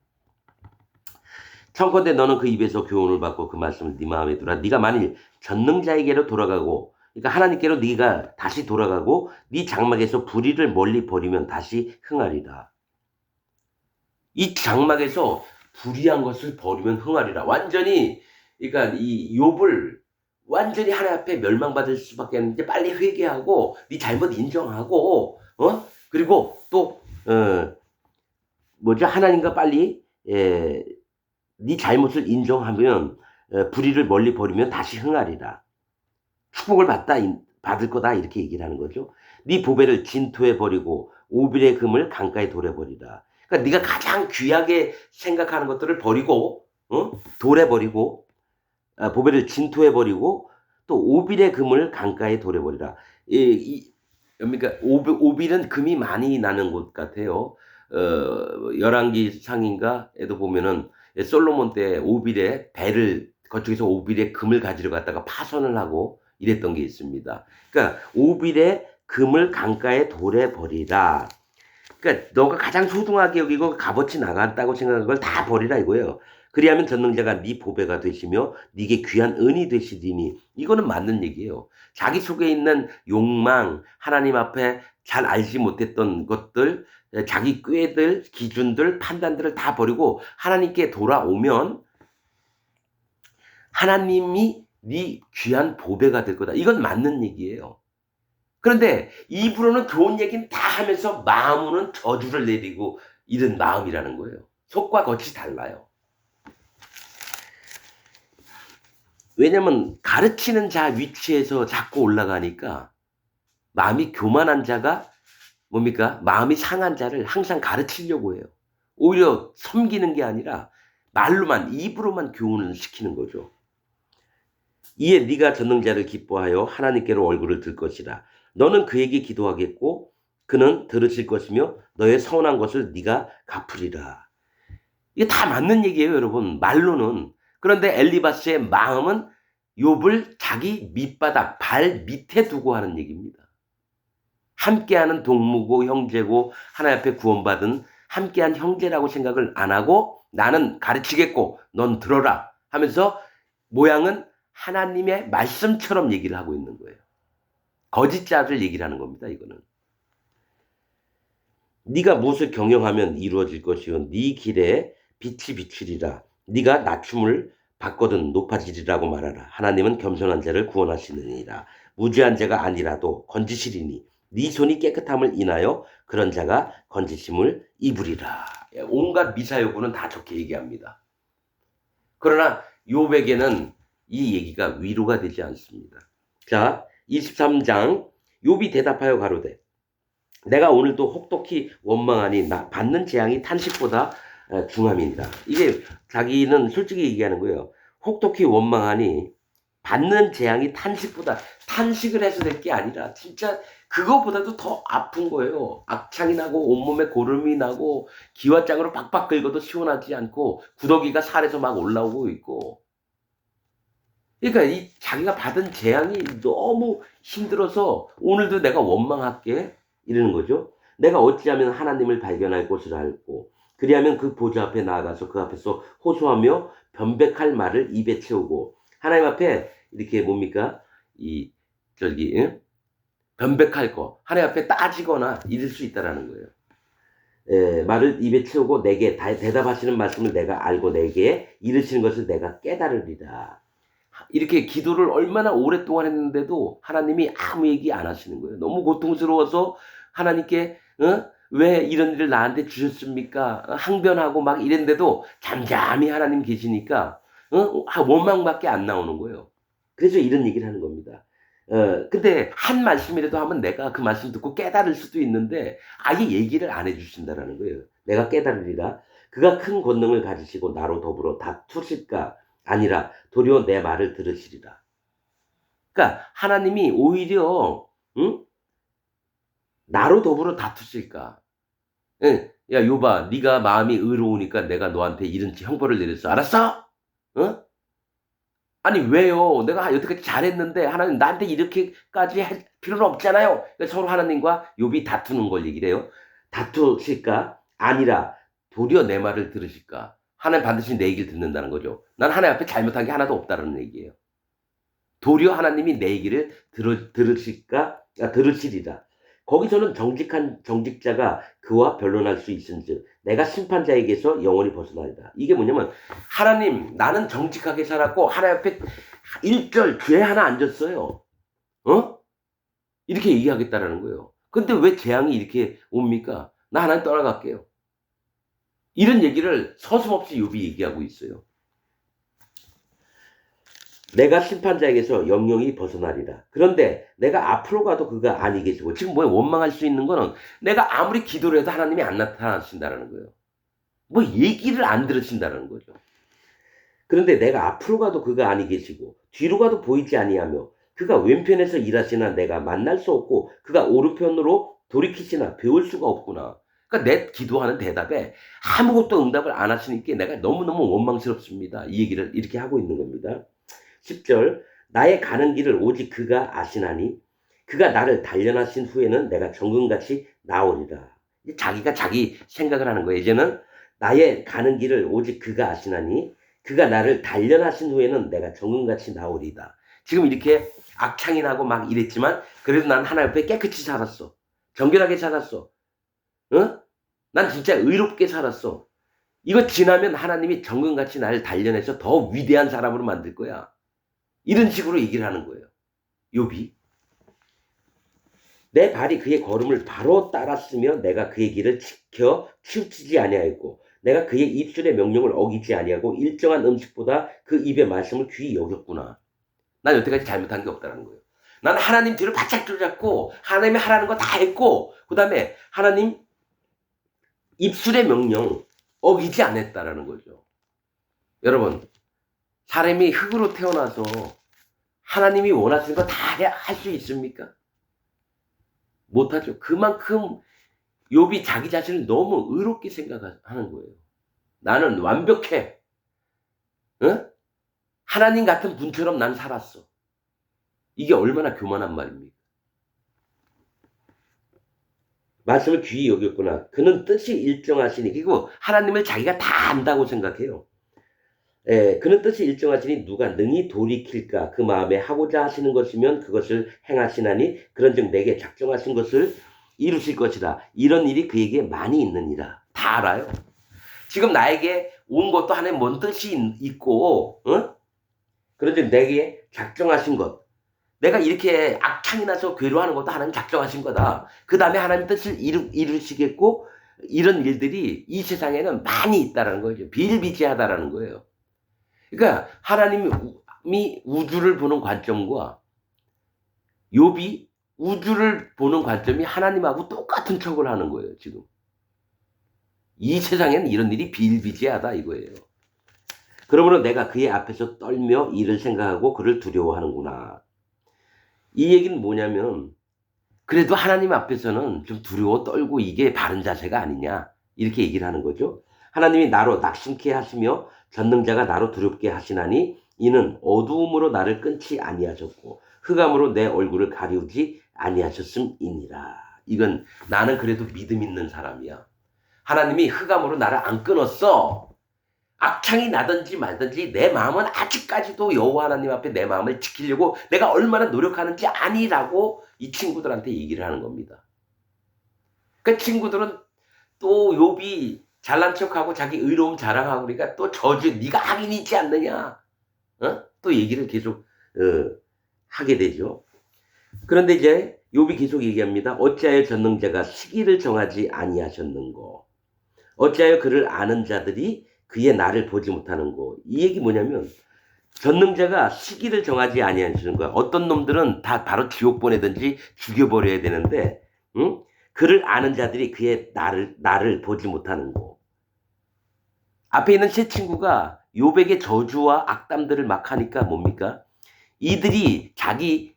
청컨대 너는 그 입에서 교훈을 받고 그 말씀을 네 마음에 두라. 네가 만일 전능자에게로 돌아가고, 그러니까 하나님께로 네가 다시 돌아가고 네 장막에서 불의를 멀리 버리면 다시 흥하리라. 이 장막에서 불의한 것을 버리면 흥하리라. 완전히 그러니까 이 욥을 완전히 하나님 앞에 멸망받을 수밖에 없는데 빨리 회개하고 네 잘못 인정하고 그리고 또 하나님과 빨리 네 잘못을 인정하면 불의를 멀리 버리면 다시 흥하리라. 축복을 받을 거다 이렇게 얘기를 하는 거죠. 네 보배를 진토에 버리고 오빌의 금을 강가에 돌에 버리라. 그러니까 네가 가장 귀하게 생각하는 것들을 버리고 돌에 버리고 보배를 진토에 버리고 또 오빌의 금을 강가에 돌에 버리라. 그러니까 오빌은 금이 많이 나는 곳 같아요. 열왕기 상인가에도 보면은 솔로몬 때 오빌의 배를 그쪽에서 오빌의 금을 가지러 갔다가 파손을 하고 이랬던 게 있습니다. 그러니까 오빌의 금을 강가에 돌에 버리라. 그러니까 너가 가장 소중하게 여기고 값어치 나갔다고 생각한 걸 다 버리라 이거예요. 그리하면 전능자가 네 보배가 되시며 네게 귀한 은이 되시리니. 이거는 맞는 얘기예요. 자기 속에 있는 욕망, 하나님 앞에 잘 알지 못했던 것들, 자기 꾀들, 기준들, 판단들을 다 버리고 하나님께 돌아오면 하나님이 네 귀한 보배가 될 거다. 이건 맞는 얘기예요. 그런데 입으로는 좋은 얘기는 다 하면서 마음으로는 저주를 내리고 이런 마음이라는 거예요. 속과 겉이 달라요. 왜냐면 가르치는 자 위치에서 자꾸 올라가니까 마음이 교만한 자가 뭡니까? 마음이 상한 자를 항상 가르치려고 해요. 오히려 섬기는 게 아니라 말로만 입으로만 교훈을 시키는 거죠. 이에 네가 전능자를 기뻐하여 하나님께로 얼굴을 들 것이라. 너는 그에게 기도하겠고 그는 들으실 것이며 너의 서운한 것을 네가 갚으리라. 이게 다 맞는 얘기예요, 여러분. 말로는. 그런데 엘리바스의 마음은 욥을 자기 밑바닥, 발 밑에 두고 하는 얘기입니다. 함께하는 동무고 형제고 하나님 앞에 구원받은 함께한 형제라고 생각을 안 하고 나는 가르치겠고 넌 들어라 하면서 모양은 하나님의 말씀처럼 얘기를 하고 있는 거예요. 거짓자들 얘기를 하는 겁니다. 이거는. 네가 무엇을 경영하면 이루어질 것이요 네 길에 빛이 비추리라. 네가 낮춤을 받거든 높아지리라고 말하라. 하나님은 겸손한 자를 구원하시느니라. 무죄한 자가 아니라도 건지시리니 네 손이 깨끗함을 인하여 그런 자가 건지심을 입으리라. 온갖 미사여구는 다 좋게 얘기합니다. 그러나 욥에게는 이 얘기가 위로가 되지 않습니다. 자, 23장 욥이 대답하여 가로되 내가 오늘도 혹독히 원망하니 받는 재앙이 탄식보다 중함이니라. 이게 자기는 솔직히 얘기하는 거예요. 혹독히 원망하니 받는 재앙이 탄식을 해서 될 게 아니라 진짜 그거보다도 더 아픈 거예요. 악창이 나고 온몸에 고름이 나고 기와장으로 박박 긁어도 시원하지 않고 구더기가 살에서 막 올라오고 있고. 그러니까 이 자기가 받은 재앙이 너무 힘들어서 오늘도 내가 원망할게 이러는 거죠. 내가 어찌하면 하나님을 발견할 곳을 알고 그리하면 그 보좌 앞에 나아가서 그 앞에서 호소하며 변백할 말을 입에 채우고 하나님 앞에 이렇게 뭡니까? 변백할 거, 하나님 앞에 따지거나 이럴 수 있다라는 거예요. 말을 입에 채우고 내게 대답하시는 말씀을 내가 알고 내게 이르시는 것을 내가 깨달으리라. 이렇게 기도를 얼마나 오랫동안 했는데도 하나님이 아무 얘기 안 하시는 거예요. 너무 고통스러워서 하나님께 왜 이런 일을 나한테 주셨습니까? 항변하고 막 이랬는데도 잠잠히 하나님 계시니까 원망밖에 안 나오는 거예요. 그래서 이런 얘기를 하는 겁니다. 근데 한 말씀이라도 하면 내가 그 말씀 듣고 깨달을 수도 있는데 아예 얘기를 안 해주신다라는 거예요. 내가 깨달으리라. 그가 큰 권능을 가지시고 나로 더불어 다투실까? 아니라 도리어 내 말을 들으시리라. 그러니까 하나님이 오히려 나로 더불어 다투실까? 예, 야 요봐, 네가 마음이 의로우니까 내가 너한테 이런 형벌을 내렸어. 알았어? 어? 아니 왜요? 내가 여태까지 잘했는데 하나님 나한테 이렇게까지 할 필요는 없잖아요. 그러니까 서로 하나님과 욥이 다투는 걸 얘기를 해요. 다투실까? 아니라 도리어 내 말을 들으실까? 하나님 반드시 내 얘기를 듣는다는 거죠. 난 하나님 앞에 잘못한 게 하나도 없다는 얘기예요. 도리어 하나님이 내 얘기를 들으시리라. 거기서는 정직한 정직자가 그와 변론할 수 있은즉 내가 심판자에게서 영원히 벗어나리라. 이게 뭐냐면 하나님 나는 정직하게 살았고 하나님 앞에 1절 죄 하나 안 졌어요. 이렇게 얘기하겠다라는 거예요. 근데 왜 재앙이 이렇게 옵니까? 나 하나님 떠나갈게요. 이런 얘기를 서슴없이 욥이 얘기하고 있어요. 내가 심판자에게서 영영이 벗어나리라. 그런데 내가 앞으로 가도 그가 아니 계시고 지금 뭐에 원망할 수 있는 거는 내가 아무리 기도를 해도 하나님이 안 나타나신다는 거예요. 뭐 얘기를 안 들으신다는 거죠. 그런데 내가 앞으로 가도 그가 아니 계시고 뒤로 가도 보이지 아니하며 그가 왼편에서 일하시나 내가 만날 수 없고 그가 오른편으로 돌이키시나 배울 수가 없구나. 그러니까 내 기도하는 대답에 아무것도 응답을 안 하시니까 내가 너무너무 원망스럽습니다. 이 얘기를 이렇게 하고 있는 겁니다. 10절 나의 가는 길을 오직 그가 아시나니 그가 나를 단련하신 후에는 내가 정금같이 나오리라. 자기가 자기 생각을 하는 거예요. 이제는 나의 가는 길을 오직 그가 아시나니 그가 나를 단련하신 후에는 내가 정금같이 나오리다. 지금 이렇게 악창이 나고 막 이랬지만 그래도 난 하나님 앞에 깨끗이 살았어. 정결하게 살았어. 난 진짜 의롭게 살았어. 이거 지나면 하나님이 정금같이 나를 단련해서 더 위대한 사람으로 만들 거야. 이런 식으로 얘기를 하는 거예요. 욥이. 내 발이 그의 걸음을 바로 따랐으며 내가 그의 길을 지켜 치우치지 아니하였고 내가 그의 입술의 명령을 어기지 아니하고 일정한 음식보다 그 입의 말씀을 귀히 여겼구나. 난 여태까지 잘못한 게 없다는 거예요. 난 하나님 뒤를 바짝 쪼잡고 하나님이 하라는 거 다 했고 그 다음에 하나님 입술의 명령 어기지 않았다라는 거죠. 여러분 사람이 흙으로 태어나서 하나님이 원하시는 거 다 할 수 있습니까? 못하죠. 그만큼 욥이 자기 자신을 너무 의롭게 생각하는 거예요. 나는 완벽해. 하나님 같은 분처럼 난 살았어. 이게 얼마나 교만한 말입니까? 말씀을 귀히 여겼구나. 그는 뜻이 일정하시니 그리고 하나님을 자기가 다 안다고 생각해요. 그는 뜻이 일정하시니 누가 능히 돌이킬까? 그 마음에 하고자 하시는 것이면 그것을 행하시나니 그런즉 내게 작정하신 것을 이루실 것이라. 이런 일이 그에게 많이 있느니라. 다 알아요. 지금 나에게 온 것도 하나님 뭔 뜻이 있고 그런즉 내게 작정하신 것. 내가 이렇게 악창이 나서 괴로워하는 것도 하나님 작정하신 거다. 그 다음에 하나님 뜻을 이루시겠고 이런 일들이 이 세상에는 많이 있다는 거죠. 비일비재하다라는 거예요. 그러니까 하나님이 우주를 보는 관점과 욥이 우주를 보는 관점이 하나님하고 똑같은 척을 하는 거예요. 지금 이 세상에는 이런 일이 비일비재하다 이거예요. 그러므로 내가 그의 앞에서 떨며 이를 생각하고 그를 두려워하는구나. 이 얘기는 뭐냐면 그래도 하나님 앞에서는 좀 두려워 떨고 이게 바른 자세가 아니냐 이렇게 얘기를 하는 거죠. 하나님이 나로 낙심케 하시며 전능자가 나로 두렵게 하시나니 이는 어두움으로 나를 끊지 아니하셨고 흑암으로 내 얼굴을 가리우지 아니하셨음이니라. 이건 나는 그래도 믿음 있는 사람이야. 하나님이 흑암으로 나를 안 끊었어. 악창이 나든지 말든지 내 마음은 아직까지도 여호와 하나님 앞에 내 마음을 지키려고 내가 얼마나 노력하는지 아니라고 이 친구들한테 얘기를 하는 겁니다. 그 친구들은 또 욥이 잘난 척하고 자기 의로움 자랑하고 그러니까 또 저주 네가 악인이지 않느냐, 또 얘기를 계속 하게 되죠. 그런데 이제 욥이 계속 얘기합니다. 어찌하여 전능자가 시기를 정하지 아니하셨는고, 어찌하여 그를 아는 자들이 그의 날을 보지 못하는고. 이 얘기 뭐냐면 전능자가 시기를 정하지 아니하시는 거야. 어떤 놈들은 다 바로 지옥 보내든지 죽여버려야 되는데, 응? 그를 아는 자들이 그의 날을 보지 못하는 거. 앞에 있는 세 친구가 욥에게 저주와 악담들을 막 하니까 뭡니까? 이들이 자기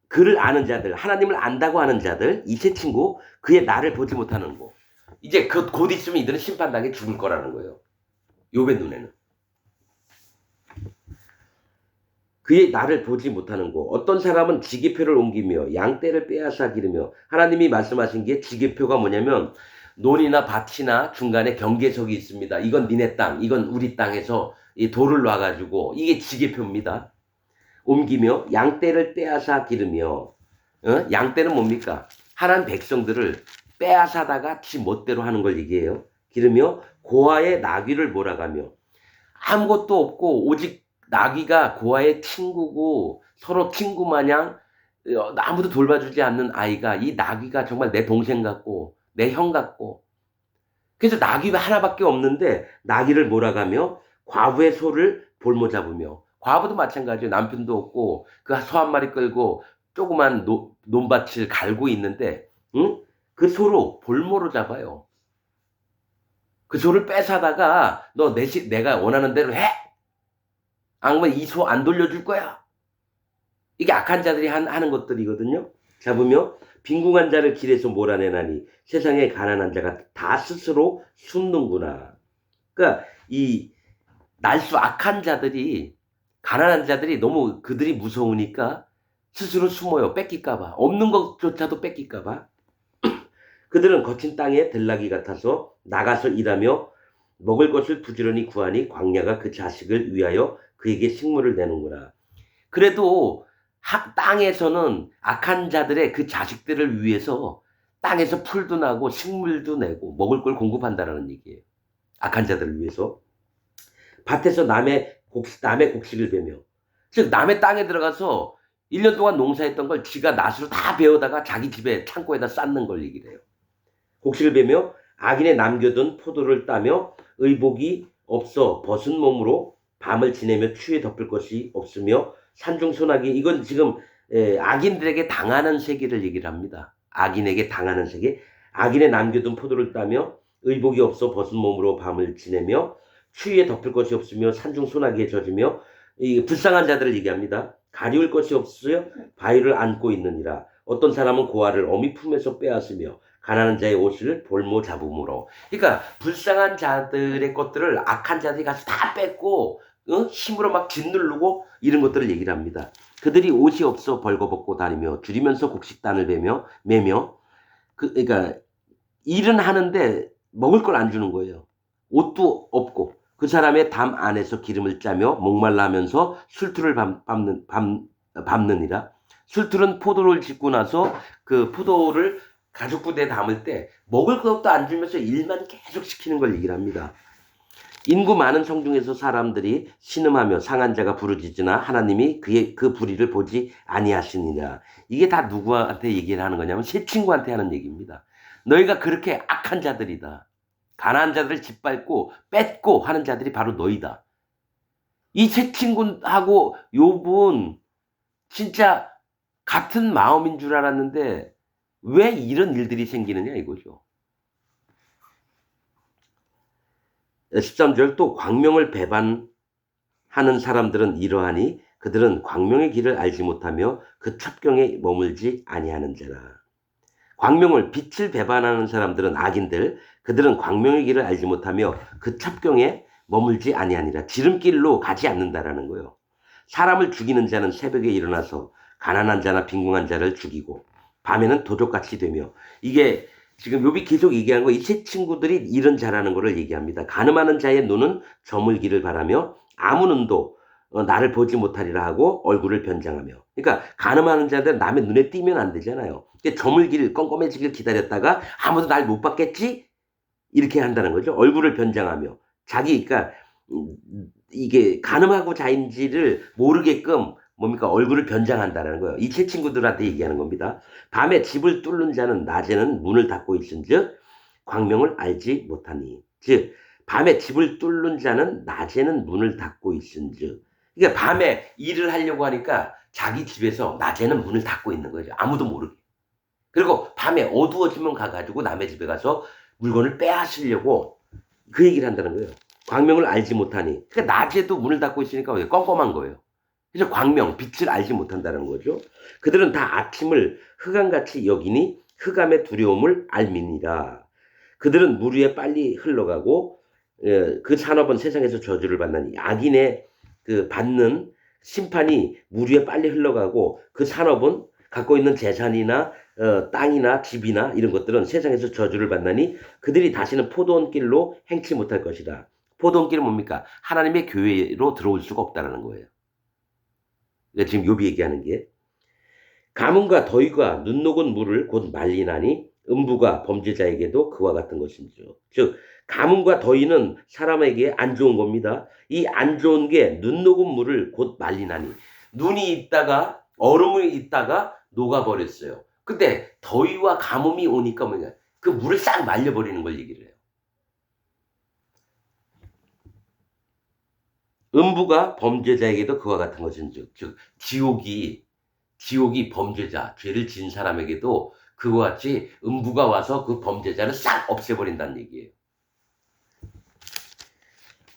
그를 아는 자들, 하나님을 안다고 하는 자들, 이 세 친구, 그의 날을 보지 못하는 거. 이제 곧 있으면 이들은 심판당해 죽을 거라는 거예요. 욥의 눈에는. 그의 날을 보지 못하는 거. 어떤 사람은 지게표를 옮기며 양떼를 빼앗아 기르며. 하나님이 말씀하신 게 지게표가 뭐냐면 논이나 밭이나 중간에 경계석이 있습니다. 이건 니네 땅, 이건 우리 땅에서 이 돌을 놔가지고 이게 지게표입니다. 옮기며 양떼를 빼앗아 기르며. 양떼는 뭡니까? 하나님 백성들을 빼앗아다가 지 멋대로 하는 걸 얘기해요. 기르며 고아의 나귀를 몰아가며. 아무것도 없고 오직 나귀가 고아의 친구고 서로 친구 마냥 아무도 돌봐주지 않는 아이가 이 나귀가 정말 내 동생 같고 내 형 같고, 그래서 나귀가 하나밖에 없는데 나귀를 몰아가며 과부의 소를 볼모 잡으며. 과부도 마찬가지예요. 남편도 없고 그 소 한 마리 끌고 조그만 논밭을 갈고 있는데, 응? 그 소로 볼모로 잡아요. 그 소를 뺏어다가 너 내가 원하는 대로 해. 안 그러면 이 소 안 돌려줄 거야. 이게 악한 자들이 하는 것들이거든요. 잡으며 빈궁한 자를 길에서 몰아내나니 세상에 가난한 자가 다 스스로 숨는구나. 그러니까 이 날수 악한 자들이, 가난한 자들이 너무 그들이 무서우니까 스스로 숨어요. 뺏길까봐. 없는 것조차도 뺏길까봐. 그들은 거친 땅에 들나귀 같아서 나가서 일하며 먹을 것을 부지런히 구하니 광야가 그 자식을 위하여 그에게 식물을 내는구나. 그래도 땅에서는 악한 자들의 그 자식들을 위해서 땅에서 풀도 나고 식물도 내고 먹을 걸 공급한다라는 얘기예요. 악한 자들을 위해서. 밭에서 남의 곡식을 베며. 즉 남의 땅에 들어가서 1년 동안 농사했던 걸 지가 낫으로 다 베어다가 자기 집에 창고에다 쌓는 걸 얘기를 해요. 곡식을 베며 악인의 남겨둔 포도를 따며 의복이 없어 벗은 몸으로 밤을 지내며 추위에 덮을 것이 없으며 산중 소나기. 이건 지금 악인들에게 당하는 세계를 얘기를 합니다. 악인에게 당하는 세계. 악인의 남겨둔 포도를 따며 의복이 없어 벗은 몸으로 밤을 지내며 추위에 덮을 것이 없으며 산중 소나기에 젖으며. 이 불쌍한 자들을 얘기합니다. 가리울 것이 없으여 바위를 안고 있느니라. 어떤 사람은 고아를 어미 품에서 빼앗으며 가난한 자의 옷을 볼모 잡음으로. 그러니까 불쌍한 자들의 것들을 악한 자들이 가서 다 뺏고 힘으로 막 짓누르고 이런 것들을 얘기를 합니다. 그들이 옷이 없어 벌거벗고 다니며 줄이면서 곡식단을 매며 그러니까 일은 하는데 먹을 걸 안 주는 거예요. 옷도 없고. 그 사람의 담 안에서 기름을 짜며 목말라 하면서 술투를 밟느니라. 술투는 포도를 짓고 나서 그 포도를 가죽 부대에 담을 때 먹을 것도 안 주면서 일만 계속 시키는 걸 얘기를 합니다. 인구 많은 성 중에서 사람들이 신음하며 상한 자가 부르짖으나 하나님이 그 불의를 보지 아니하시니라. 이게 다 누구한테 얘기를 하는 거냐면 세 친구한테 하는 얘기입니다. 너희가 그렇게 악한 자들이다. 가난한 자들을 짓밟고 뺏고 하는 자들이 바로 너희다. 이 세 친구하고 욥은 진짜 같은 마음인 줄 알았는데 왜 이런 일들이 생기느냐 이거죠. 13절 또 광명을 배반하는 사람들은 이러하니 그들은 광명의 길을 알지 못하며 그 첩경에 머물지 아니하는 자라. 광명을 빛을 배반하는 사람들은 악인들, 그들은 광명의 길을 알지 못하며 그 첩경에 머물지 아니하니라. 지름길로 가지 않는다라는 거예요. 사람을 죽이는 자는 새벽에 일어나서 가난한 자나 빈궁한 자를 죽이고 밤에는 도적같이 되며. 이게 지금 욥이 계속 얘기한 거 이 세 친구들이 일은 잘하는 거를 얘기합니다. 가늠하는 자의 눈은 저물기를 바라며 아무 눈도 나를 보지 못하리라 하고 얼굴을 변장하며. 그러니까 가늠하는 자들은 남의 눈에 띄면 안 되잖아요. 저물기를 껌껌해지길 기다렸다가 아무도 날 못 봤겠지? 이렇게 한다는 거죠. 얼굴을 변장하며. 그러니까 이게 가늠하고 자인지를 모르게끔 뭡니까? 얼굴을 변장한다는 거예요. 이 세 친구들한테 얘기하는 겁니다. 밤에 집을 뚫는 자는 낮에는 문을 닫고 있은즉 광명을 알지 못하니. 즉 밤에 집을 뚫는 자는 낮에는 문을 닫고 있은즉. 그러니까 밤에 일을 하려고 하니까 자기 집에서 낮에는 문을 닫고 있는 거죠. 아무도 모르게. 그리고 밤에 어두워지면 가가지고 남의 집에 가서 물건을 빼앗으려고 그 얘기를 한다는 거예요. 광명을 알지 못하니. 그러니까 낮에도 문을 닫고 있으니까 껌껌한 거예요. 그래서 광명, 빛을 알지 못한다는 거죠. 그들은 다 아침을 흑암같이 여기니 흑암의 두려움을 알미니라. 그들은 물 위에 빨리 흘러가고 그 산업은 세상에서 저주를 받나니. 악인의 그 받는 심판이 물 위에 빨리 흘러가고 그 산업은 갖고 있는 재산이나 땅이나 집이나 이런 것들은 세상에서 저주를 받나니 그들이 다시는 포도원 길로 행치 못할 것이다. 포도원 길은 뭡니까? 하나님의 교회로 들어올 수가 없다라는 거예요. 그러니까 지금 욥이 얘기하는 게 가뭄과 더위가 눈 녹은 물을 곧 말리나니 음부가 범죄자에게도 그와 같은 것인지요. 즉 가뭄과 더위는 사람에게 안 좋은 겁니다. 이 안 좋은 게 눈 녹은 물을 곧 말리나니 눈이 있다가 얼음이 있다가 녹아버렸어요. 근데 더위와 가뭄이 오니까 뭐냐 그 물을 싹 말려버리는 걸 얘기를 해요. 음부가 범죄자에게도 그와 같은 것인즉 즉 지옥이 범죄자 죄를 지은 사람에게도 그와 같이 음부가 와서 그 범죄자를 싹 없애버린다는 얘기예요.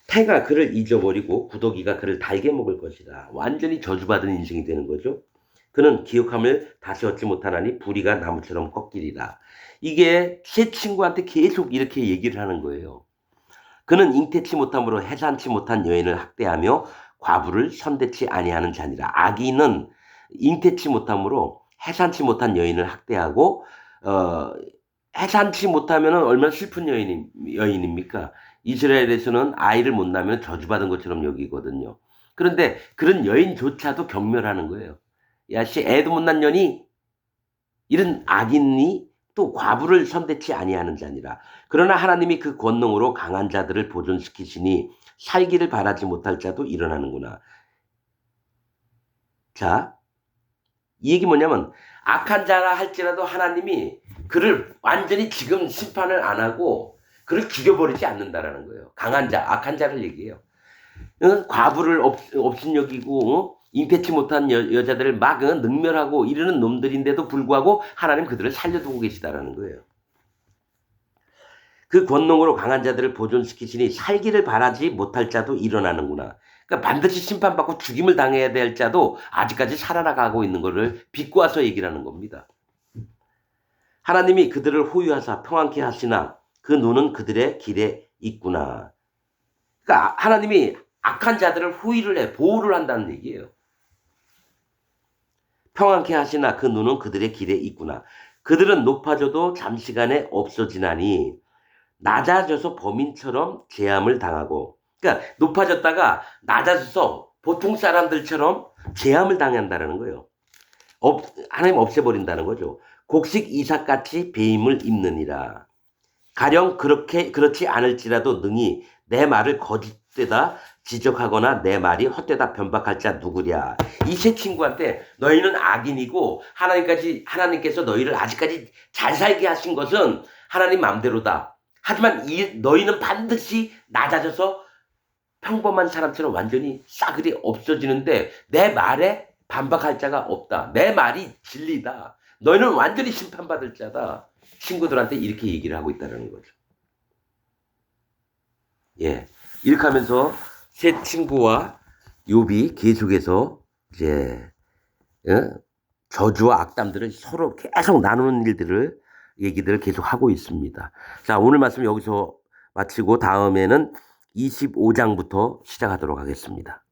태가 그를 잊어버리고 구더기가 그를 달게 먹을 것이다. 완전히 저주받은 인생이 되는 거죠. 그는 기억함을 다시 얻지 못하나니 부리가 나무처럼 꺾이리라. 이게 세 친구한테 계속 이렇게 얘기를 하는 거예요. 그는 잉태치 못함으로 해산치 못한 여인을 학대하며 과부를 선대치 아니하는 자니라. 악인은 잉태치 못함으로 해산치 못한 여인을 학대하고 해산치 못하면 얼마나 슬픈 여인입니까? 이스라엘에서는 아이를 못 낳으면 저주받은 것처럼 여기거든요. 그런데 그런 여인조차도 경멸하는 거예요. 야, 씨, 애도 못 낳은 년이 이런 악인이 또 과부를 선대치 아니하는 자니라. 그러나 하나님이 그 권능으로 강한 자들을 보존시키시니 살기를 바라지 못할 자도 일어나는구나. 자, 이 얘기 뭐냐면 악한 자라 할지라도 하나님이 그를 완전히 지금 심판을 안 하고 그를 죽여버리지 않는다라는 거예요. 강한 자, 악한 자를 얘기해요. 과부를 업신여기고 잉태치 못한 여자들을 막 능멸하고 이러는 놈들인데도 불구하고 하나님 그들을 살려두고 계시다라는 거예요. 그 권능으로 강한 자들을 보존시키시니 살기를 바라지 못할 자도 일어나는구나. 그러니까 반드시 심판받고 죽임을 당해야 될 자도 아직까지 살아나가고 있는 것을 비꼬아서 얘기를 하는 겁니다. 하나님이 그들을 호유하사 평안케 하시나 그 눈은 그들의 길에 있구나. 그러니까 하나님이 악한 자들을 호의를 해 보호를 한다는 얘기예요. 평안케 하시나 그 눈은 그들의 길에 있구나. 그들은 높아져도 잠시간에 없어지나니 낮아져서 범인처럼 제함을 당하고, 그러니까 높아졌다가 낮아져서 보통 사람들처럼 제함을 당한다는 거예요. 하나님 없애버린다는 거죠. 곡식 이삭같이 배임을 입느니라. 가령 그렇지 않을지라도 능히 내 말을 거짓되다 지적하거나 내 말이 헛되다 변박할 자 누구랴. 이 세 친구한테 너희는 악인이고 하나님께서 너희를 아직까지 잘 살게 하신 것은 하나님 마음대로다. 하지만 너희는 반드시 낮아져서 평범한 사람처럼 완전히 싸그리 없어지는데 내 말에 반박할 자가 없다. 내 말이 진리다. 너희는 완전히 심판받을 자다. 친구들한테 이렇게 얘기를 하고 있다는 거죠. 예. 이렇게 하면서 세 친구와 욥이 계속해서 이제 저주와 악담들을 서로 계속 나누는 얘기들을 계속 하고 있습니다. 자, 오늘 말씀 여기서 마치고 다음에는 25장부터 시작하도록 하겠습니다.